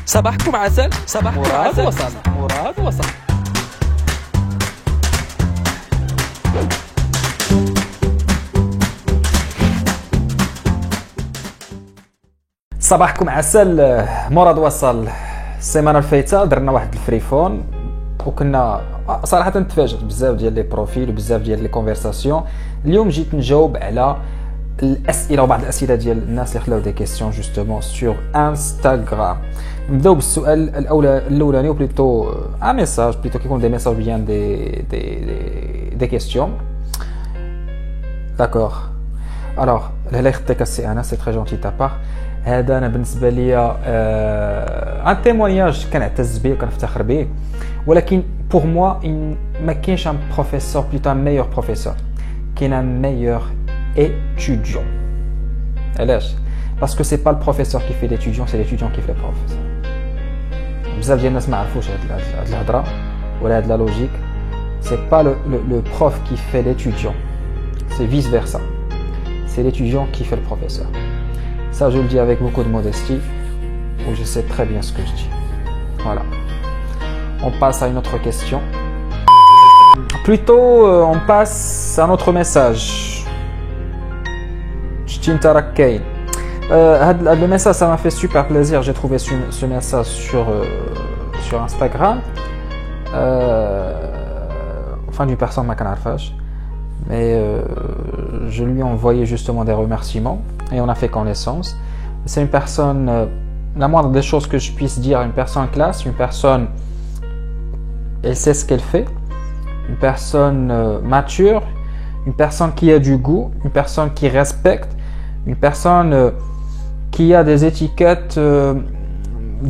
صباحكم عسل. صباحكم مراد عسل. وصل. مراد وصل. صباحكم عسل. مراد وصل. السيمانه الفايته درنا واحد الفريفون وكنا صراحه تفاجئت بزاف ديال لي بروفيل وبزاف ديال لي كونفرساسيون. اليوم جيت نجاوب على الاسئله وبعض الاسئله ديال الناس اللي خلاو دي كيسيون جوستومون سور انستغرام. نبداو بالسؤال الاولاني و بليتو ان ميساج بليتو كيكون دي ميساج بيان دي كيسيون. داكور. الوغ الله يخطيك السي انا سي تري جونتي تا بار. هذا انا بالنسبه لي ان تيمونياج كنعتز به وكنفتخر به، ولكن بور موا ما كاينش ان بروفيسور بلوتو ان ميور بروفيسور، كاين ان ميور étudiant. علاش؟ باسكو سي با البروفيسور كي في ليتيديون، سي ليتيديون كي في البروفيسور. بزاف ديال الناس ما عرفوش هاد الهضره ولا هاد لا لوجيك. سي با لو بروف كي في ليتيديون، سي فيس فيرسا. سي l'étudiant qui fait le professeur. Ça, je le dis avec beaucoup de modestie, où je sais très bien ce que je dis. Voilà. On passe à une autre question. Plutôt, on passe à un autre message. Le message, ça m'a fait super plaisir. J'ai trouvé ce message sur Instagram. Enfin, d'une personne ma canarfage. Mais je lui ai envoyé justement des remerciements et on a fait connaissance. C'est une personne, la moindre des choses que je puisse dire, une personne classe, une personne, elle sait ce qu'elle fait, une personne mature, une personne qui a du goût, une personne qui respecte, une personne qui a des étiquettes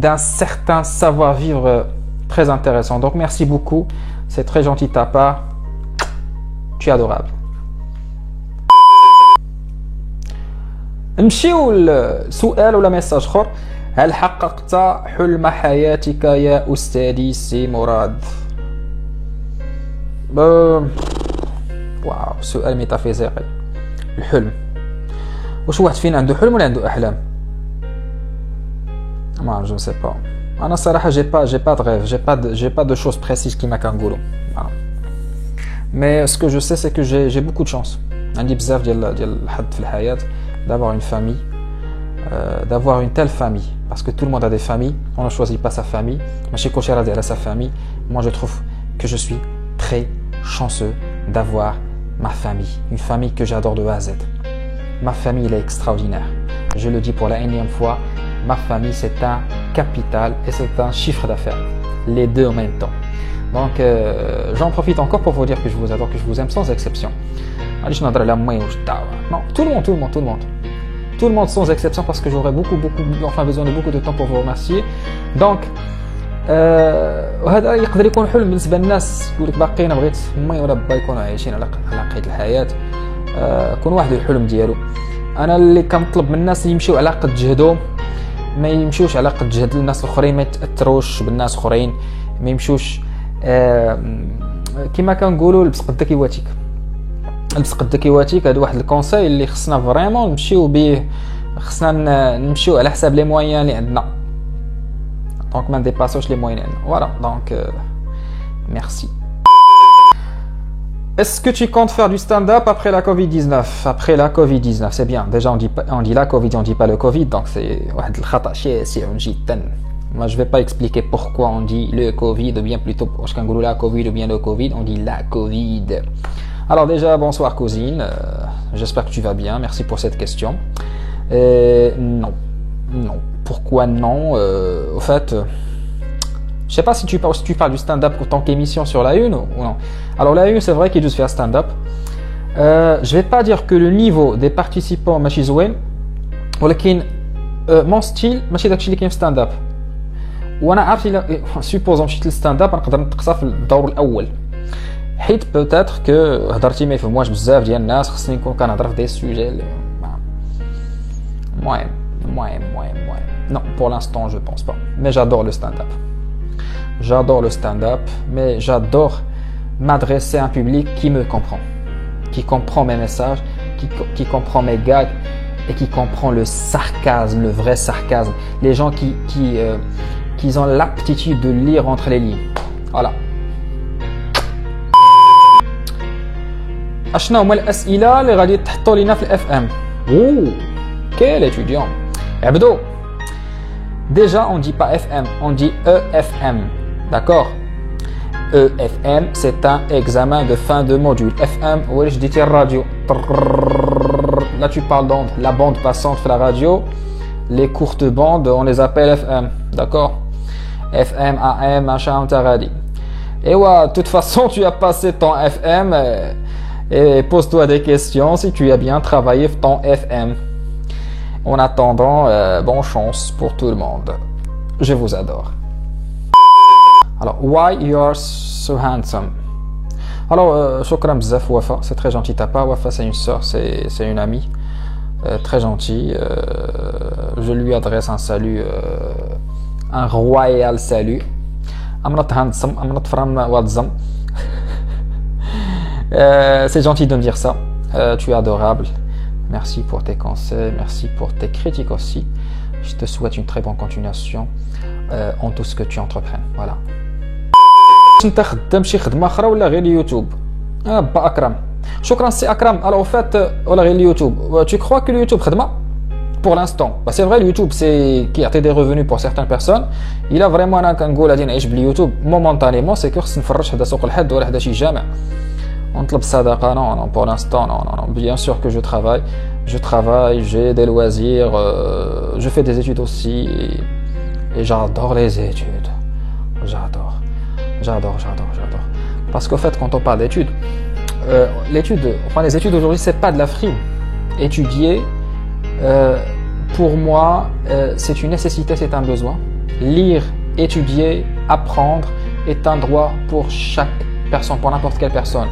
d'un certain savoir-vivre très intéressant. Donc merci beaucoup, c'est très gentil de ta part. Tu es adorable. نمشيو لسؤال ولا ميساج اخر. هل حققت حلم حياتك يا استاذي سي مراد؟ واو، سؤال ميتافيزيقي. الحلم، واش واحد فينا عنده حلم ولا عنده احلام؟ ما جو سي با. انا الصراحه جي با دو ريف، جي با دو شوز بريسيز كيما كنقولوا. Mais ce que je sais, c'est que j'ai beaucoup de chance. عندي بزاف ديال الحظ في الحياة d'avoir une famille, d'avoir une telle famille. Parce que tout le monde a des familles. On ne choisit pas sa famille. ماشي كلشي راضي على sa famille. Moi, je trouve que je suis très chanceux d'avoir ma famille. Une famille que j'adore de A à Z. Ma famille, elle est extraordinaire. Je le dis pour la énième fois. Ma famille, c'est un capital et c'est un chiffre d'affaires. Les deux en même temps. Donc j'en profite encore pour vous dire que je vous adore, que je vous aime sans exception. Non, tout le monde sans exception, parce que j'aurai besoin de beaucoup de temps pour vous remercier. Donc وهذا يقدر يكون حلم بالنسبه للناس. يقول لك باقي انا بغيت امي ولا با يكونوا عايشين على قيد الحياه. كون واحد الحلم ديالو. انا اللي كنطلب من الناس يمشيو على قد جهدهم، ما يمشيوش على قد جهد الناس الاخرين، ما يتاثروش بالناس اخرين، ما يمشوش كما كنقولوا لبس قد كيواتيك. لبس قد كيواتيك هذا واحد الكونساي اللي خصنا فريمون نمشيو به. خصنا نمشيو على حساب لي مويان اللي عندنا، دونك ما نديباسوش لي مويان. فوالا دونك merci. Est-ce que tu comptes faire du stand-up après la Covid-19? Après la Covid-19, c'est bien. Déjà on dit la Covid, on dit pas le Covid, donc c'est واحد الخطأ شاسع جدا. Moi, je ne vais pas expliquer pourquoi on dit le Covid, ou bien plutôt, la Covid ou bien le Covid, on dit la Covid. Alors déjà, bonsoir cousine, j'espère que tu vas bien, merci pour cette question. Non. Pourquoi non? Au fait, je ne sais pas si tu parles du stand-up en tant qu'émission sur la Une ou non. Alors la Une, c'est vrai qu'il doit faire stand-up. Je ne vais pas dire que le niveau des participants ماشي زوين، ولكن mon style ماشي داكشي اللي كاين في stand-up. وانا عارف الا سوبوزون مشيت للستاند اب نقدر نتقصى في الدور الاول، حيت بوتيتر كو هضرتي ما يفهموهاش بزاف ديال الناس. خصني نكون كنهضر في دي سوجي اللي المهم non, pour l'instant je pense pas, mais j'adore le stand-up. Mais j'adore m'adresser à un public qui me comprend, qui comprend mes messages, qui comprend mes gags et qui comprend le sarcasme, le vrai sarcasme. Les gens qu'ils ont l'aptitude de lire entre les lignes. Voilà. اشنا هما الاسئله اللي غادي تحطوا لينا في الاف ام. اوه quel étudiant. عبدو. Déjà on dit pas FM, on dit EFM. D'accord? EFM, c'est un examen de fin de module. FM, ouais, je dis radio. Là tu parles d'onde, la bande passante de la radio. Les courtes bandes, on les appelle FM. D'accord? FM, AM, machin, taradi. Et ouais, de toute façon, tu as passé ton FM et pose-toi des questions si tu as bien travaillé ton FM. En attendant, bonne chance pour tout le monde. Je vous adore. Alors, why you are so handsome? Alors, shukran bzaf Wafa, c'est très gentil ta part. Wafa, c'est une sœur, c'est une amie. Très gentille. Je lui adresse un salut, un royal salut. I'm not handsome, I'm not from Wadzam. C'est gentil de me dire ça. Tu es adorable. Merci pour tes conseils, merci pour tes critiques aussi. Je te souhaite une très bonne continuation en tout ce que tu entreprends. Voilà. انت خدام شي خدمه اخرى ولا غير اليوتيوب؟ با اكرم. شكرا سي اكرم. Alors en fait ولا غير اليوتيوب. Tu crois que اليوتيوب خدمه pour l'instant? Bah c'est vrai le YouTube c'est qui a des revenus pour certaines personnes. Il a vraiment انا كنقول غادي نعيش باليوتيوب momentanément c'est que خص نفرج حدا سوق الحد ولا حدا شي جامع. نطلب الصدقه. Non pour l'instant non. Bien sûr que je travaille, j'ai des loisirs, je fais des études aussi et j'adore les études. J'adore. Parce qu'au fait, quand on parle d'études, les études aujourd'hui, c'est pas de la frime. Étudier, pour moi, c'est une nécessité, c'est un besoin. Lire, étudier, apprendre est un droit pour chaque personne, pour n'importe quelle personne.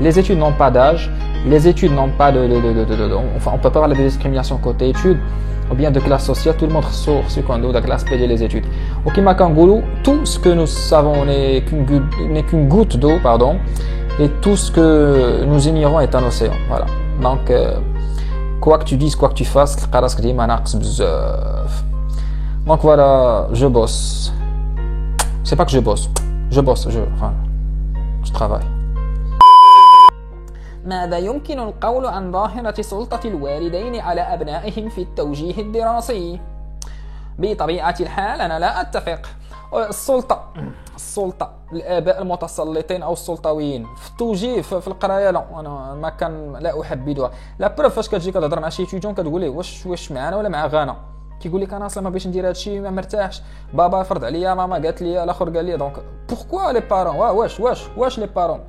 Les études n'ont pas d'âge, les études n'ont pas enfin, on peut pas parler de discrimination côté études, ou bien de classe sociale, tout le monde sort ce qu'on doit de classe PD les études. Au Kimakangoulou, tout ce que nous savons n'est qu'une goutte d'eau, pardon, et tout ce que nous ignorons est un océan. Voilà. Donc, quoi que tu dises, quoi que tu fasses, donc voilà, je bosse. C'est pas que je bosse, je travaille. ماذا يمكن القول عن ظاهرة سلطة الوالدين على أبنائهم في التوجيه الدراسي؟ بطبيعة الحال أنا لا أتفق. السلطة الآباء المتسلطين أو السلطويين في التوجيه في القراية لا أنا ما كان لا أحبذها. لا بروف فاش كتجي كتهضر مع شي تيجون كتقول ليه واش معانا ولا مع غانا كيقول لك انا اصلا ما باش ندير هادشي ما مرتاحش بابا فرض عليا ماما قالت لي الاخر قال لي دونك بوركوا لي بارون واش لي بارون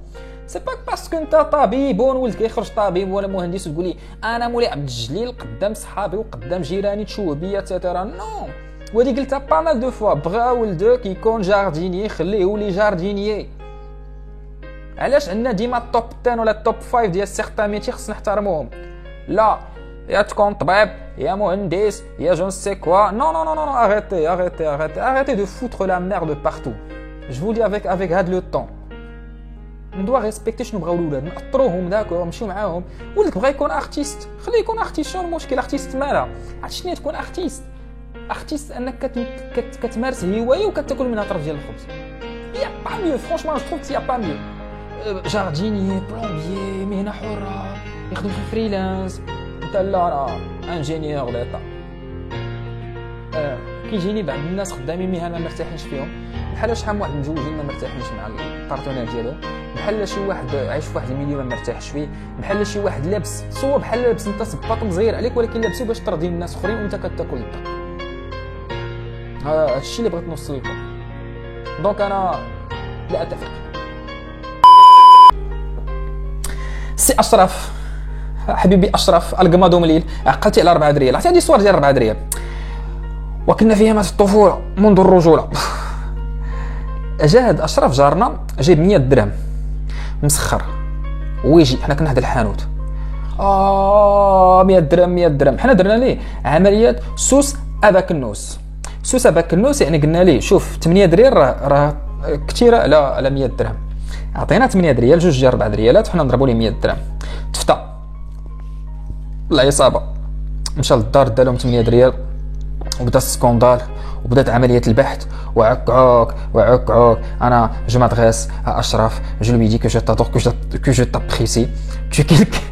سي با باسكو انت طبيب ولد كيخرج طبيب ولا مهندس وتقول لي انا مولاي عبد الجليل قدام صحابي وقدام جيراني تشوه بيا تيتيرا نو ودي قلتها با مال دو فوا بغا ولدك يكون جارديني خليه يولي جارديني علاش عندنا ديما التوب 10 ولا التوب 5 ديال سيغتان ميتي خصنا نحترموهم لا يا تكون طبيب يا مهندس يا جو نسي كوا non arrêtez de foutre la merde partout je vous dis avec هاد لو طون ندوا ريسبكتي شنو بغاو الولاد ناطروهم داكور نمشيو معاهم ولدك بغا يكون ارتيست خليه يكون ارتيست شنو المشكل ارتيست مالها عرفتي شنو تكون ارتيست انك كتمارس هوايه وكتاكل منها طرف ديال الخبز يا با ميو فرانشمون جو تروف يا با ميو جارديني بلومبيي مهنه حره يخدم في فريلانس انت لا انا انجينيور ديتا كيجيني بعض الناس خدامين مهن ما مرتاحينش فيهم بحال شحال من واحد مزوجين ما مرتاحينش مع البارتنير ديالهم بحال شي واحد عايش في واحد الميليو ما مرتاحش فيه بحال شي واحد لابس صور بحال لابس انت سباط صغير عليك ولكن لابسو باش ترضي الناس اخرين وانت كتاكل الدق هادشي اللي بغيت نوصل لكم دونك انا لا اتفق سي اشرف حبيبي اشرف القمادو مليل عقلتي على 4 دريال عرفتي هذه الصور ديال 4 دريال وكنا في ايامات الطفوله منذ الرجوله جاهد اشرف جارنا جايب 100 درهم مسخر ويجي حنا كنا هذا الحانوت 100 درهم حنا درنا ليه عمليه سوس اباكنوس يعني قلنا ليه شوف 8 دريال راه كثيره على 100 درهم عطينا 8 دريال 2 ديال 4 دريالات وحنا نضربوا ليه 100 درهم تفتا العصابه مشى للدار دالهم 8 دريال وبدا السكوندال وبدات عمليه البحث وعك انا جو مادريس à Ashraf je lui dis que je t'adore que je t'apprécie tu es quelqu'un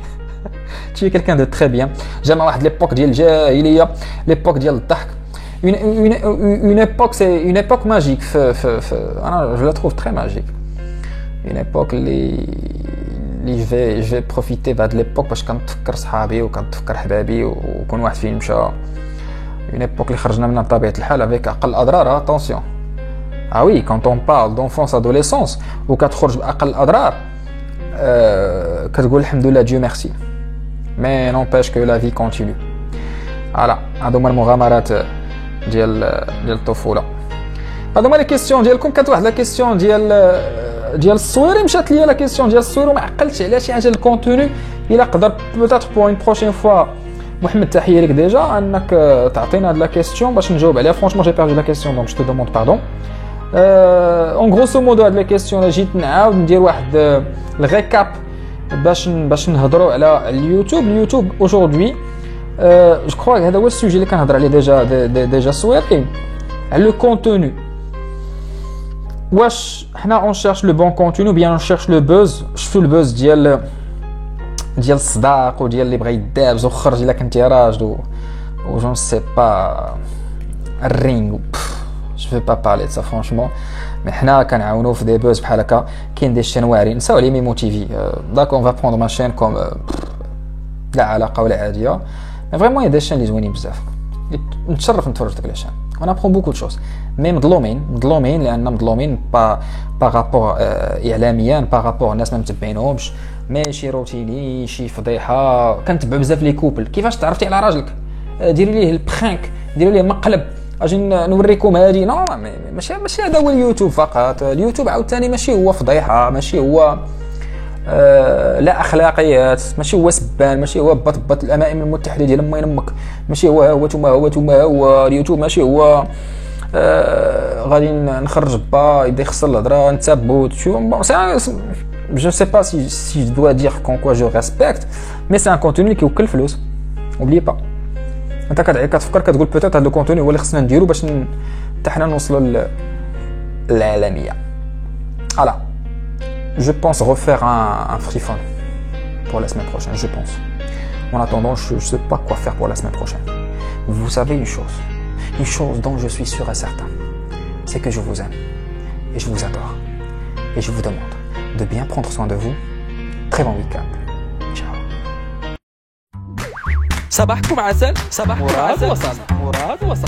tu es quelqu'un de très bien j'aime واحد l'époque ديال الجاهليه l'époque ديال الضحك une époque c'est une époque magique انا je la trouve très magique une époque اللي je vais profiter بعد l'époque باش كنتفكر صحابي وكنتفكر حبابي وكون واحد فين مشى une époque اللي خرجنا منها بطبيعه الحال avec اقل اضرار attention ah oui quand on parle d'enfance adolescence وكتخرج باقل الاضرار كتقول الحمد لله Dieu merci mais n'empêche que la vie continue voilà هادو هما المغامرات ديال الطفوله هادو هما لي كيسيون ديالكم كانت واحد لا كيسيون ديال الصوير مشات ليا لا كيسيون ديال الصوير وما عقلتش على شي حاجه الكونتوني الا قدر بوتيتر بور اون بروشين فوا محمد تحيه لك ديجا انك تعطينا هاد لا كيسيون باش نجاوب عليها فرانشمون جي بيردو لا كيسيون دونك جو تو دوموند باردون اون غروسو مودو هاد لا كيسيون جيت نعاود ندير واحد الريكاب باش نهضروا على اليوتيوب اaujourd'hui جو كرو هذا هو السوجي اللي كنهضر عليه ديجا صويرين على لو كونتوني واش حنا اون شيرش لو بون كونتوني بيان اون شيرش لو بوز شفتوا البوز ديال الصداق وديال اللي بغى يدابز وخرج الا كنتي راجل و جو سي با الرينغ جو في با بارلي دو سا فرانشمون مي حنا كنعاونوا في دي بوز بحال هكا كاين دي شين واعرين نساو عليه مي موتيفي داك اون فا بروندر ما شين كوم لا علاقه ولا عاديه مي فريمون يا دي شين اللي زوينين بزاف نتشرف نتفرج ديك لي شين on apprend beaucoup de choses مي مظلومين لان مظلومين بارابور اعلاميا بارابور الناس ما متبعينهمش ماشي روتيني شي فضيحه كنتبع بزاف لي كوبل كيفاش تعرفتي على راجلك ديري ليه البرانك ديري ليه مقلب اجي نوريكم هادي نو ماشي هذا هو اليوتيوب فقط اليوتيوب عاوتاني ماشي هو فضيحه ماشي هو لا اخلاقيات ماشي هو سبان ماشي هو بط الامائم المتحده ديال امي امك ماشي هو هو اليوتيوب ماشي هو غادي نخرج با يبدا يخسر الهضره نتابوت شو je sais pas si je dois dire qu'en quoi je respecte mais c'est un contenu qui كيوكل فلوس oubliez pas انت كتفكر كتقول بوتيت هذا الكونتوني هو اللي خصنا نديرو باش حتى حنا نوصلوا للعالميه voilà je pense refaire un free fun pour la semaine prochaine je pense en attendant je sais pas quoi faire pour la semaine prochaine vous savez une chose dont je suis sûr et certain c'est que je vous aime et je vous adore et je vous demande de bien prendre soin de vous. Très bon week-end. Ciao. صباحكم عسل. مراد وصل.